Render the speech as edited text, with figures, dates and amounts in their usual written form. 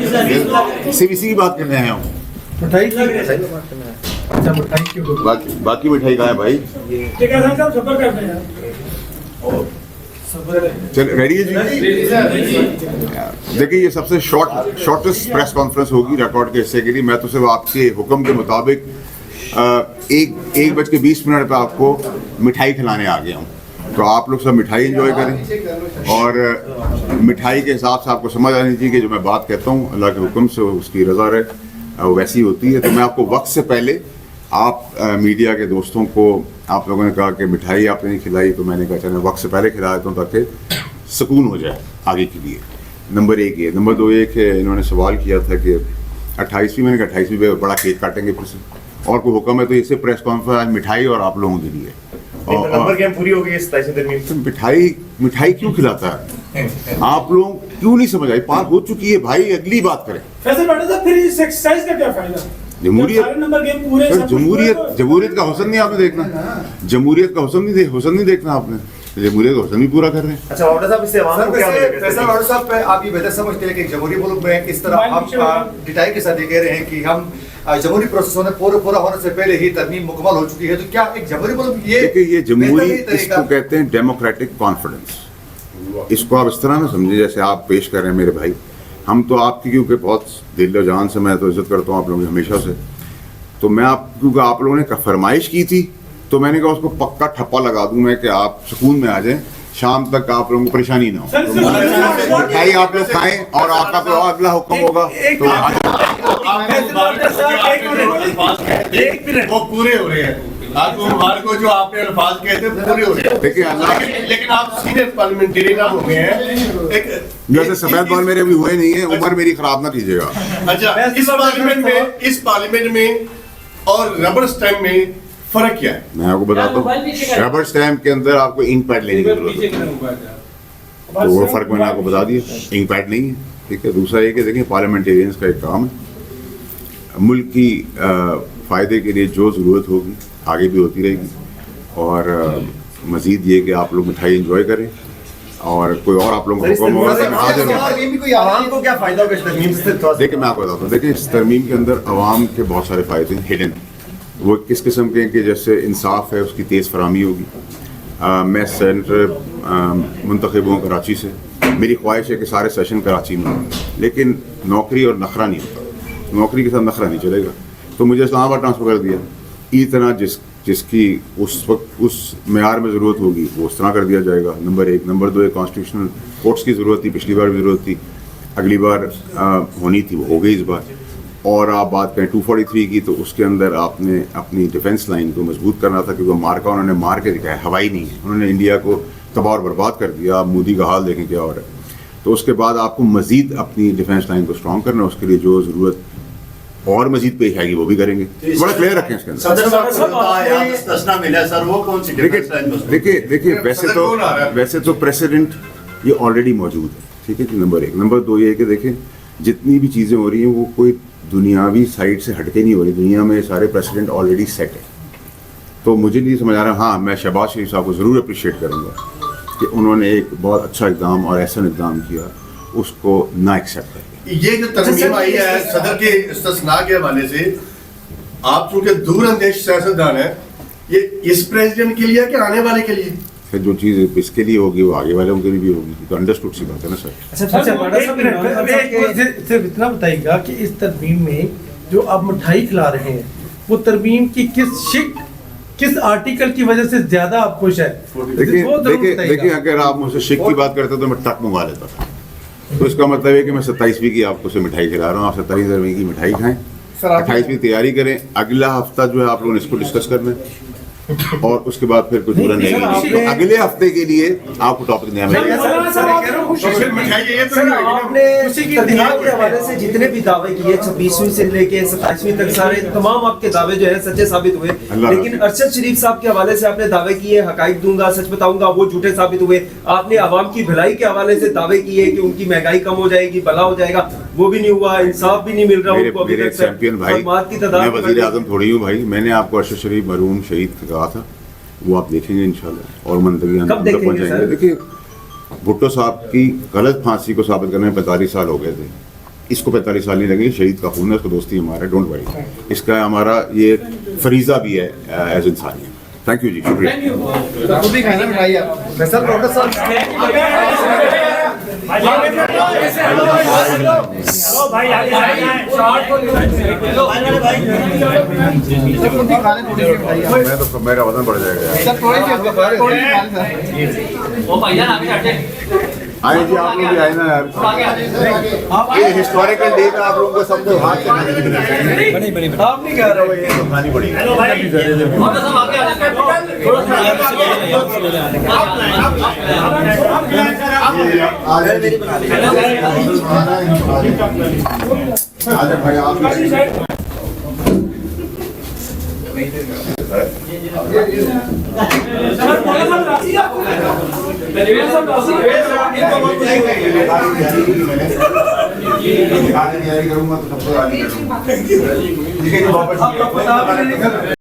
सिर्फ इसी की बात करने आया हूँ। मिठाई अच्छा मिठाई क्यों बाकी मिठाई कहाँ है भाई? चल रेडी है जी? देखिए ये सबसे शॉर्टेस्ट प्रेस कॉन्फ्रेंस होगी रिकॉर्ड के हिस्से के लिए। मैं तो सिर्फ आपके हुक्म के मुताबिक 1:20 पे आपको मिठाई खिलाने आ गया हूँ। तो आप लोग सब मिठाई एंजॉय करें और मिठाई के हिसाब से आपको समझ आनी चाहिए कि जो मैं बात कहता हूँ अल्लाह के हुक्म से उसकी रज़ा रहे वैसी होती है। तो मैं आपको वक्त से पहले आप मीडिया के दोस्तों को आप लोगों ने कहा कि मिठाई आपने नहीं खिलाई, तो मैंने कहा चलो वक्त से पहले खिला देता हूँ ताकि सुकून हो जाए आगे के लिए। नंबर 1 ये। नंबर 2 ये कि इन्होंने सवाल किया था कि 28वीं, मैंने कहा 28वीं पे बड़ा केक काटेंगे फिर से, और कोई हुक्म है तो इससे प्रेस कॉन्फ्रेंस मिठाई और आप लोगों के लिए। और नंबर गेम पूरी हो गई 27 तरमीम। तो मिठाई क्यों खिलाता है? आप लोग क्यों नहीं समझ आई? पार हो चुकी है भाई, अगली बात करें। फैसल भाटी साहब फिर इस एक्सरसाइज का क्या फायदा? जमहूरियत जमहूरियत का हुस्न नहीं आपने देखना, जमहूरियत का हुस्न नहीं देखना आपने, जमहूरियत का हुस्न भी पूरा कर रहे हैं। अच्छा वाड़ा साहब, इससे आवाम को क्या फैसल वाड़ा साहब पे आप ये बेहतर समझते हैं कि जमहूरी मुल्क में इस तरह आप डिटेल के साथ ये कह रहे हैं कि हम जमहूरी प्रोसेस होने पूरा होने से पहले ही तरमीम मुकम्मल हो चुकी है, तो क्या एक जमहूरी मुल्क ये जमहूरी, इसको कहते हैं डेमोक्रेटिक कॉन्फिडेंस। इसको आप इस तरह ना समझे जैसे आप पेश कर रहे हैं मेरे भाई। हम तो आपकी क्योंकि बहुत दिल और जान से मैं तो इज्जत करता हूँ आप लोगों की हमेशा से, तो मैं क्योंकि आप लोगों ने फरमाइश की थी तो मैंने कहा उसको पक्का ठप्पा लगा दूं मैं कि आप सुकून में आ जाएं, शाम तक आप लोगों को परेशानी ना हो। तो मिठाई आप लोग खाएं और आपका कोई अगला हुक्म होगा तो वो पूरे हो रहे हैं। आपको मुबारक हो जो आपने अल्फाज कहे थे पूरे हो रहे हैं। देखिए अल्लाह, लेकिन आप सीनियर पार्लियामेंटेरियन हो गए हैं। एक जैसे सफेद बाल मेरे अभी हुए नहीं है, उम्र मेरी खराब ना कीजिएगा। अच्छा, इस पार्लियामेंट में और रबर स्टैम्प में फर्क क्या है? मैं आपको बताता हूँ। रबर स्टैम्प के अंदर आपको इंक पैड लेने की जरूरत है, तो वो फर्क मैंने आपको बता दिया, इंक पैड नहीं है। ठीक है। दूसरा ये कि देखिए पार्लियामेंटेरियंस का एक काम है, मुल्क की फ़ायदे के लिए जो ज़रूरत होगी आगे भी होती रहेगी, और मज़ीद ये कि आप लोग मिठाई एंजॉय करें और कोई और आप लोगों को हुक्म होगा तो मैं हाजिर हूँ। आवाम को क्या फायदा होगा इस तरमीम से? देखिए मैं आपको बताता हूँ। देखिए इस तरमीम के अंदर आवाम के बहुत सारे फ़ायदे हैं हिडन। वो किस किस्म के हैं कि जैसे इंसाफ है उसकी तेज़ फराहमी होगी। मैं सेनेटर मुंतखब हूँ कराची से, मेरी ख्वाहिश है कि सारे सेशन कराची में हों, लेकिन नौकरी और नखरा नहीं होता, नौकरी के साथ नखरा नहीं चलेगा, तो मुझे इस्लामाबाद ट्रांसफ़र कर दिया। इस तरह जिसकी उस वक्त उस मेयार में ज़रूरत होगी वो उस तरह कर दिया जाएगा। नंबर 1। नंबर 2 कॉन्स्टिट्यूशनल कोर्ट्स की ज़रूरत थी, पिछली बार भी ज़रूरत थी, अगली बार होनी थी, वो हो गई इस बार। और आप बात करें 243 की, तो उसके अंदर आपने अपनी डिफेंस लाइन को मजबूत करना था, क्योंकि मार्का उन्होंने मार के दिखाया, हवाई नहीं है, उन्होंने इंडिया को तबाह और बर्बाद कर दिया। आप मोदी का हाल देखें क्या हो रहा है। तो उसके बाद आपको मज़ीद अपनी डिफेंस लाइन को स्ट्रॉन्ग करना, उसके लिए जो ज़रूरत और मजीद पेश आएगी वो भी करेंगे। बड़ा क्लियर रखें इसके अंदर। देखिए वैसे तो प्रेसिडेंट ये ऑलरेडी मौजूद है। ठीक है जी। नंबर 1। नंबर 2 ये है कि देखें जितनी भी चीज़ें हो रही हैं वो कोई दुनियावी साइड से हटके नहीं हो रही, दुनिया में सारे प्रेसिडेंट ऑलरेडी सेट है। तो मुझे नहीं समझ आ रहा। हाँ, मैं शहबाज शरीफ साहब को ज़रूर अप्रिशिएट करूँगा कि उन्होंने एक बहुत अच्छा इक़दाम और ऐसा इक़दाम किया, उसको ना एक्सेप्ट करें। ये जो तरमीम आई है सदर के इस्तिस्ना के हवाले से, आप चूंकि दूर अंदेश सियासतदान है, ये इस प्रेसिडेंट के लिए कि आने वाले के लिए? फिर जो चीज़ इसके लिए होगी वो आगे वालों के लिए भी होगी, तो अंडरस्टूड सी बात है ना सर। सिर्फ इतना बताइएगा कि इस तरमीम में जो आप मिठाई खिला रहे हैं वो तरमीम की किस आर्टिकल की वजह से ज्यादा आप खुश है? देखिए अगर आप मुझसे शिक की बात करते तो मैं ट्रक मंगवा लेता था। तो इसका मतलब है कि मैं 27वीं की आपको से मिठाई खिला रहा हूँ, आप 27वीं की मिठाई खाएं, 28वीं तैयारी करें। अगला हफ्ता जो है आप लोगों ने इसको डिस्कस करना है और उसके बाद फिर कुछ बुरा नहीं है। तो अगले हफ्ते के लिए आपको टॉपिक नया मिलेगा। के हवाले से जितने भी दावे किए 26वीं से लेके 27वीं तक सारे तमाम आपके दावे जो है सच्चे साबित हुए, लेकिन अरशद शरीफ साहब के हवाले से आपने दावे किए हकाइक दूंगा, सच बताऊंगा, वो झूठे साबित हुए। आपने आवाम की भलाई के हवाले से दावे किए कि उनकी महंगाई कम हो जाएगी, भला हो जाएगा, वो भी नहीं हुआ। इंसाफ भी नहीं मिल रहा उनको अभी तक। चैंपियन भाई, मैं वज़ीर आज़म थोड़ी हूँ भाई। मैंने आपको अरशद शरीफ मरहूम शहीद कहा था, वो आप देखेंगे इंशाल्लाह और मंतगी पहुंचाएंगे। देखिए भुट्टो साहब की गलत फांसी को साबित करने में 45 साल हो गए थे, اس کو 45 سال نہیں لگیں، شہید کا خون ہے، اس کو دوستی ہمارا، ڈونٹ وری. اس کا ہمارا یہ فریضہ بھی ہے ایز انسانیت. تھینک یو جی، شکریہ. فیصل ڈاکٹر صاحب میں تو میرا وزن بڑھ جائے گا. آئے جی، آپ لوگ بھی آئے نا یار. یہ ہسٹوریکل ڈے کا آپ لوگوں کو سب کو ہاتھ کرنا آپ نہیں کہہ رہے ہو یہ کھانی پڑی. کروں گا تو سب کو